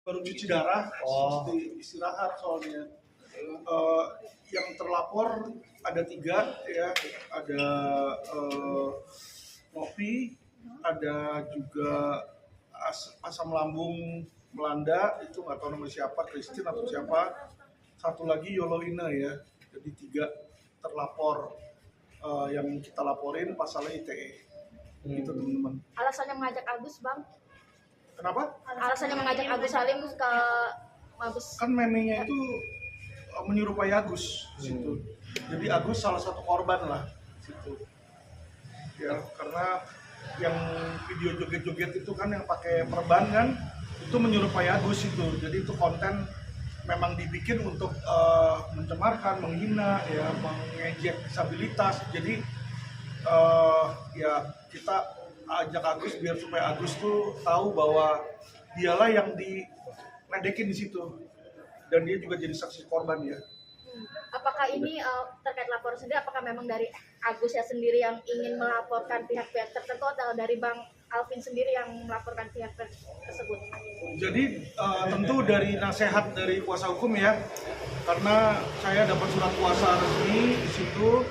baru cuci darah, Oh. istirahat soalnya. Eh, yang terlapor ada 3 ya, ada Novi, ada juga asam lambung melanda, itu nggak tahu namanya siapa, Christine atau siapa. Satu lagi Yoloina ya, jadi 3 terlapor yang kita laporin pasalnya ITE. Gitu teman-teman. Alasannya mengajak Agus, Bang? Kenapa? Alasannya mengajak Agus Salim ke Mabes. Kan memenya itu menyerupai Agus situ. Jadi Agus salah satu korban lah situ. Ya, karena yang video joget-joget itu kan yang pakai perban kan itu menyerupai Agus itu. Jadi itu konten memang dibikin untuk mencemarkan, menghina, ya, mengejek disabilitas. Jadi ya kita ajak Agus biar supaya Agus tuh tahu bahwa dialah yang diledekin di situ dan dia juga jadi saksi korban ya. Apakah ini terkait laporan sendiri, apakah memang dari Agus ya sendiri yang ingin melaporkan pihak-pihak tertentu atau dari Bang Alvin sendiri yang melaporkan pihak tersebut? Jadi tentu dari nasihat dari kuasa hukum ya, karena saya dapat surat kuasa resmi di situ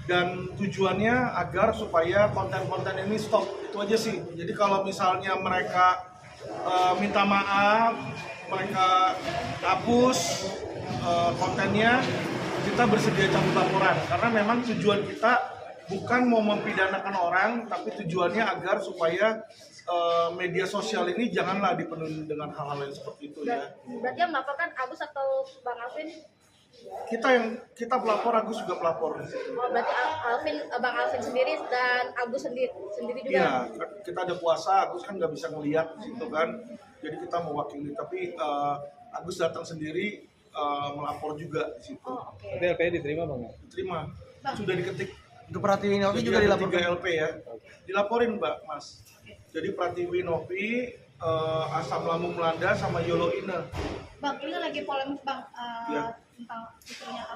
dan tujuannya agar supaya konten-konten ini stop, itu aja sih. Jadi kalau misalnya mereka minta maaf, mereka hapus kontennya, kita bersedia cabut laporan karena memang tujuan kita bukan mau mempidanakan orang, tapi tujuannya agar supaya media sosial ini janganlah dipenuhi dengan hal-hal yang seperti itu ya. Berarti yang melaporkan Agus atau Bang Alvin? Kita pelapor, Agus juga pelapor. Oh, berarti Bang Alvin sendiri dan Agus sendiri juga? Iya, kita ada kuasa, Agus kan nggak bisa ngelihat gitu kan, jadi kita mewakili. Tapi Agus datang sendiri melapor juga di situ. Oh, oke. Tapi LP diterima Bang? Diterima, sudah diketik. Untuk Pratiwi Novi Jadi juga ada dilaporkan. 3 LP ya, dilaporin Mbak Mas. Jadi Pratiwi Novi, asam lambung melanda sama Yoloina. Bang, ini lagi polemik Bang Ya. tentang istrinya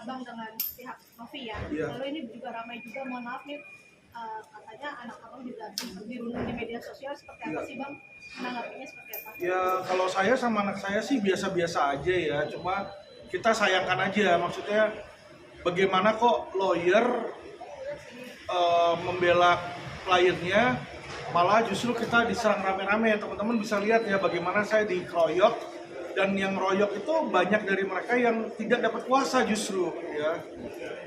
Abang dengan pihak Novi ya. Ya. Lalu ini juga ramai juga, mohon maaf nih, katanya anak Abang juga dirundung di media sosial, seperti apa Ya. sih Bang? Menanggapinya seperti apa? Ya kalau saya sama anak saya sih biasa-biasa aja ya, cuma kita sayangkan aja, maksudnya bagaimana kok lawyer membela kliennya, malah justru kita diserang rame-rame. Teman-teman bisa lihat ya bagaimana saya dikeroyok, dan yang royok itu banyak dari mereka yang tidak dapat kuasa justru ya.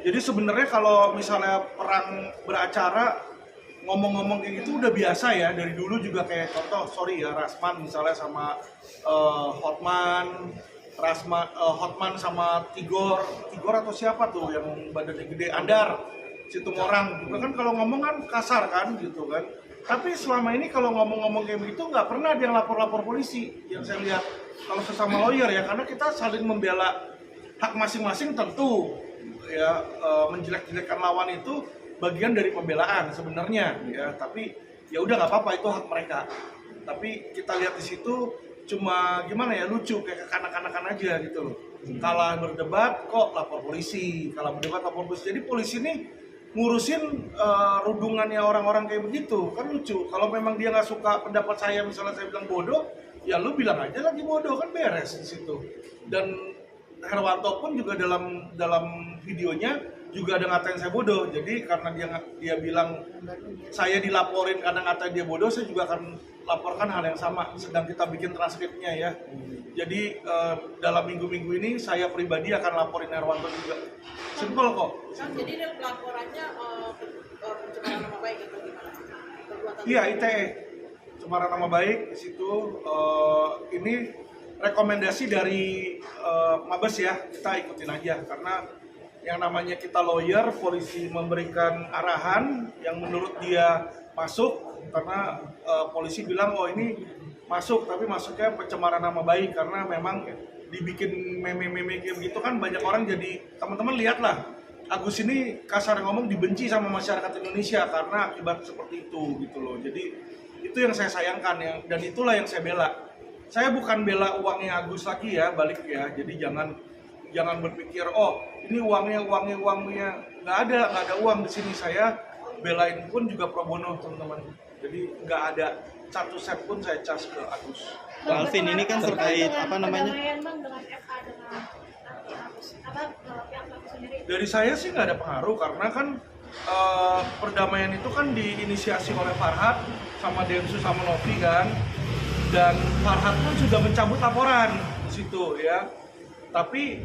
Jadi sebenarnya kalau misalnya perang beracara ngomong-ngomong kayak gitu udah biasa ya, dari dulu juga kayak contoh ya Rasman misalnya sama Hotman, Hotman sama Tigor atau siapa tuh yang badannya gede, Andar Situmorang juga kan kalau ngomong kan kasar kan gitu kan. Tapi selama ini kalau ngomong-ngomong kayak begitu nggak pernah dia lapor-lapor polisi yang saya lihat kalau sesama lawyer ya, karena kita saling membela hak masing-masing. Tentu ya menjelek-jelekkan lawan itu bagian dari pembelaan sebenarnya ya, tapi ya udah nggak apa-apa, itu hak mereka. Tapi kita lihat di situ cuma gimana ya, lucu kayak kekanak-kanakan aja gitu loh. Kalah berdebat kok lapor polisi, kalah berdebat lapor polisi. Jadi polisi ini ngurusin rundungannya orang-orang kayak begitu kan lucu. Kalau memang dia nggak suka pendapat saya, misalnya saya bilang bodoh, ya lu bilang aja lagi bodoh, kan beres di situ. Dan Herwanto pun juga dalam videonya juga ada ngatain saya bodoh. Jadi karena dia bilang saya dilaporin karena ngatain dia bodoh, saya juga akan laporkan hal yang sama. Sedang kita bikin transkripnya ya. Jadi dalam minggu-minggu ini saya pribadi akan laporin Herwanto juga. Simpel kok. Jadi dia laporannya pencemaran nama baik itu gimana? Iya, ITE, pencemaran nama baik di situ. Ini rekomendasi dari Mabes ya, kita ikutin aja karena yang namanya kita lawyer, polisi memberikan arahan yang menurut dia masuk, karena polisi bilang oh ini masuk, tapi masuknya pencemaran nama baik karena memang dibikin meme-meme kayak begitu kan banyak orang. Jadi teman-teman lihatlah, Agus ini kasar ngomong dibenci sama masyarakat Indonesia karena akibat seperti itu gitu loh. Jadi itu yang saya sayangkan ya, dan itulah yang saya bela. Saya bukan bela uangnya Agus lagi ya, balik ya. Jadi jangan berpikir oh ini uangnya nggak ada uang di sini. Saya belain pun juga pro bono teman-teman. Jadi nggak ada satu set pun saya cas ke Agus. Pak Alvin, ini kan terkait apa namanya? Perdamaian Bang dengan FA dengan Agus, pihak Agus sendiri. Dari saya sih nggak ada pengaruh karena kan perdamaian itu kan diinisiasi oleh Farhad sama Densu sama Novi kan, dan Farhad pun sudah mencabut laporan di situ ya. Tapi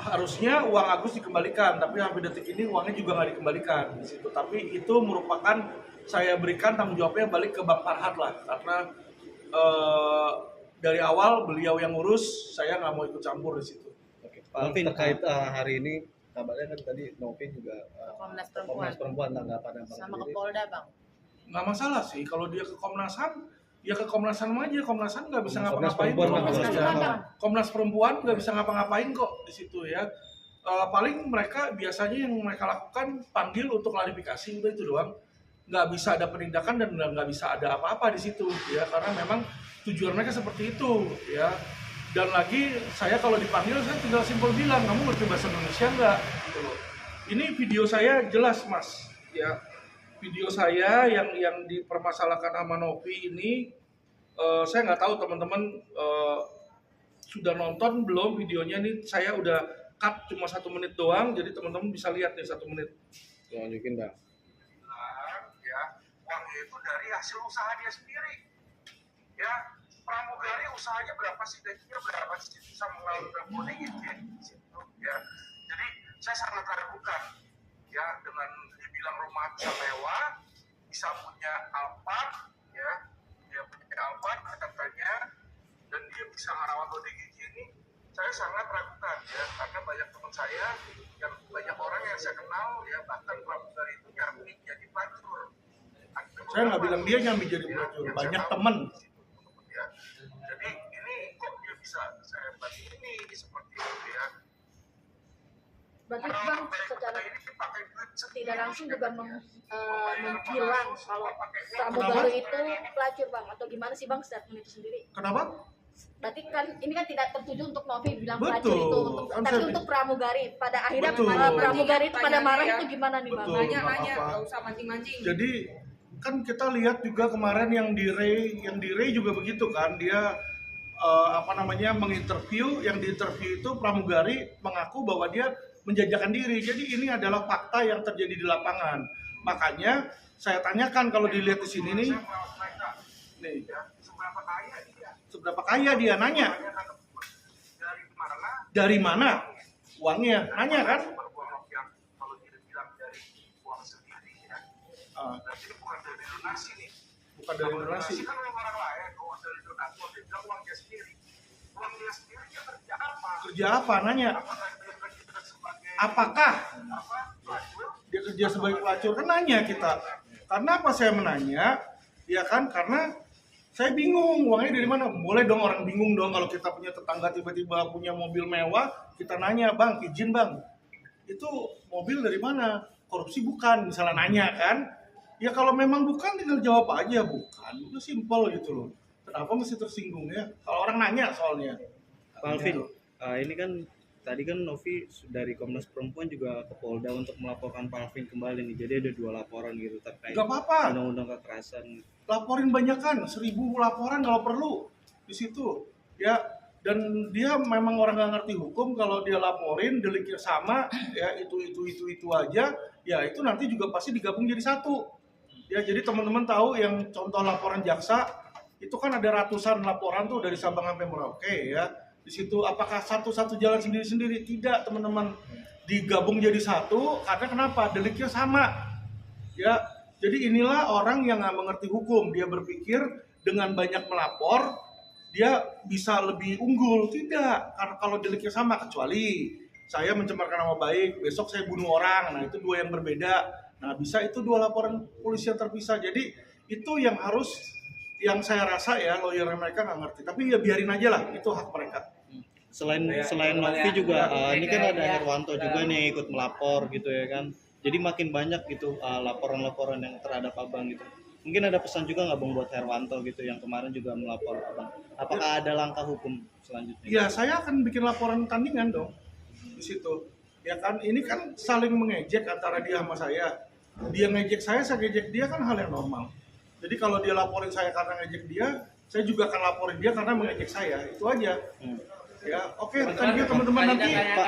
harusnya uang Agus dikembalikan, tapi sampai detik ini uangnya juga nggak dikembalikan di situ. Tapi itu merupakan saya berikan tanggung jawabnya balik ke Bang Farhad lah, karena dari awal beliau yang ngurus, saya nggak mau ikut campur di situ. Oke. Pak Alvin, terkait hari ini kabarnya kan tadi Novi juga Komnas Komnas Perempuan tanggapan Bang sama sendiri. ke Polda bang. Nggak masalah sih, kalau dia ke Komnas HAM, ya ke Komnas HAM aja. Komnas HAM nggak bisa Komnas ngapa-ngapain. Perempuan, kok. Komnas Perempuan. Komnas Perempuan nggak bisa ngapa-ngapain kok di situ ya. Paling mereka biasanya yang mereka lakukan panggil untuk klarifikasi, udah itu doang. Nggak bisa ada penindakan dan nggak bisa ada apa-apa di situ ya, karena memang tujuan mereka seperti itu ya. Dan lagi saya kalau dipanggil saya tinggal simpel bilang, kamu ngerti bahasa Indonesia nggak? Gitu loh. Ini video saya jelas mas ya. Video saya yang dipermasalahkan sama Novi ini, saya nggak tahu teman-teman sudah nonton belum videonya. Nih saya udah cut cuma 1 menit doang, jadi teman-teman bisa lihat nih 1 menit. Lanjutin Bang. Ya, uangnya itu dari hasil usaha dia sendiri. Ya, pramugari usahanya berapa sih, gajinya berapa sih, bisa mengelola berapa gitu ya. Jadi saya sangat ragukan ya dengan dibilang rumah bisa mewah, bisa punya Alphard ya, dia punya Alphard katanya, dan dia bisa merawat ODGJ ini. Saya sangat ragukan ya, karena banyak teman saya yang banyak orang yang saya kenal ya, bahkan pramugari itu nyambi jadi pelacur. Saya nggak bilang dia nyambi jadi pelacur, banyak teman. Ya. Jadi ini kok dia bisa saya bantu ini seperti itu ya. Berarti Bang secara tidak langsung juga menghilang kalau pramugari itu pelacur Bang, atau gimana sih Bang statement itu sendiri? Kenapa? Berarti kan ini kan tidak tertuju untuk Novi bilang Betul. pelacur itu, Kan tapi saya- untuk pramugari. Pada akhirnya Betul. pramugari itu pada marah Ya. itu gimana nih Bang? Betul. Nanya-nanya, apa-apa. nggak usah mancing-mancing. Jadi kan kita lihat juga kemarin yang di Ray juga begitu kan, dia menginterview, yang diinterview itu pramugari mengaku bahwa dia menjajakan diri. Jadi ini adalah fakta yang terjadi di lapangan. Makanya saya tanyakan kalau dilihat di sini nih, seberapa kaya dia, nanya. Dari mana uangnya? Nanya kan? Bukan dari donasi. Kerja apa? Nanya. Apakah dia kerja sebagai pelacur? Kan nanya kita. Karena apa saya menanya? Ya kan, karena saya bingung uangnya dari mana. Boleh dong orang bingung dong kalau kita punya tetangga tiba-tiba punya mobil mewah, kita nanya, bang, izin bang, itu mobil dari mana? Korupsi bukan, misalnya nanya kan. Ya kalau memang bukan tinggal jawab aja bukan. Itu simpel gitu loh. Kenapa mesti tersinggung ya? Kalau orang nanya soalnya. Pak Alvin, ini kan tadi kan Novi dari Komnas Perempuan juga ke Polda untuk melaporkan Pak Alvin kembali nih. Jadi ada 2 laporan gitu terkait Gak apa-apa. undang-undang kekerasan. Laporin banyakan, 1000 laporan kalau perlu di situ ya. Dan dia memang orang nggak ngerti hukum, kalau dia laporin deliknya sama ya, itu aja ya, itu nanti juga pasti digabung jadi satu ya. Jadi teman-teman tahu yang contoh laporan jaksa itu kan ada ratusan laporan tuh dari Sabang sampai Merauke ya. Di situ apakah satu-satu jalan sendiri-sendiri? Tidak teman-teman, digabung jadi satu karena kenapa? Deliknya sama ya. Jadi inilah orang yang nggak mengerti hukum, dia berpikir dengan banyak melapor dia bisa lebih unggul. Tidak, karena kalau deliknya sama, kecuali saya mencemarkan nama baik, besok saya bunuh orang, nah itu 2 yang berbeda. Nah bisa itu 2 laporan polisi yang terpisah. Jadi itu yang harus, yang saya rasa ya lawyernya mereka nggak ngerti. Tapi ya biarin aja lah, itu hak mereka. Selain Novi juga ini kan ada Herwanto juga nih ikut melapor gitu ya kan. Jadi makin banyak gitu laporan-laporan yang terhadap Abang gitu. Mungkin ada pesan juga nggak Bang buat Herwanto gitu yang kemarin juga melapor Abang. Apakah ada langkah hukum selanjutnya? Ya saya akan bikin laporan tandingan dong di situ. Ya kan, ini kan saling mengejek antara dia sama saya. dia ngejek saya ngejek dia kan hal yang normal. Jadi kalau dia laporin saya karena ngejek dia, saya juga akan laporin dia karena mengejek saya. Itu aja. Ya, oke, thank you teman-teman nanti. Pak,